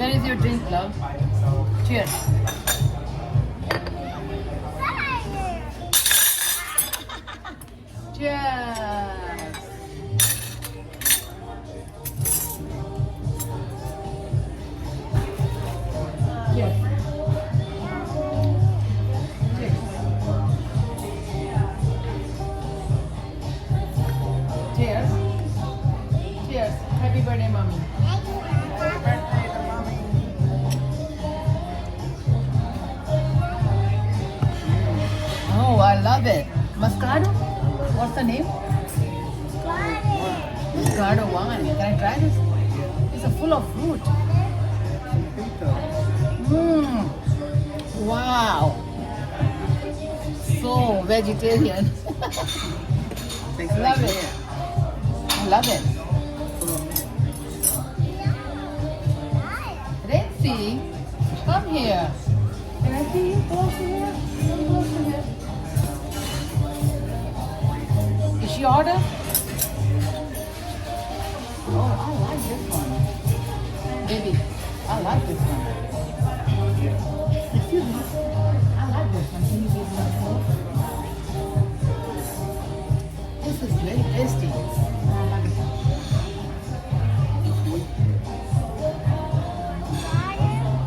Where is your drink, love? Cheers. Cheers. Cheers. Cheers. Cheers. Happy birthday, mommy. Happy birthday to mommy. Oh, I love it. Moscato? What's the name? Moscato wine. Can I try this? It's full of fruit. Mmm. Wow. So vegetarian. Tastes Love like it. I love it. Renzi, come here. Can I see you close to here? Come close to here. Is she order? Oh, I like this one. Baby, I like this one. Excuse me. I like this one. Can you give me a fork? This is very tasty. I like it.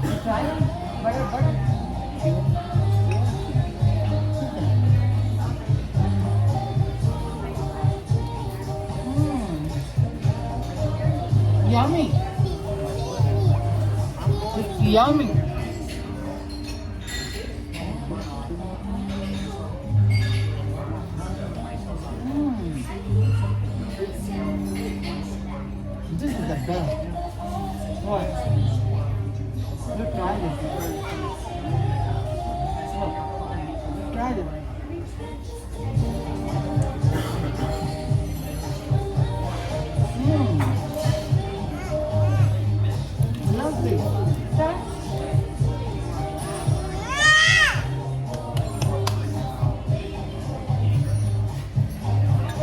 You try it? Butter. Yummy. It's yummy. This is the best. What? You try this. Look. Try this. Lovely. Try.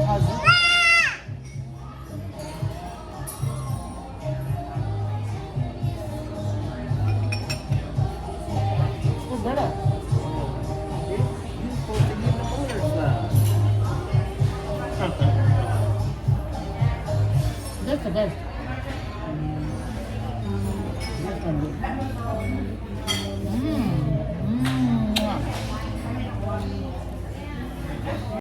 How's it? What's better? You're supposed to get the motor stuff. That's the best. This one good.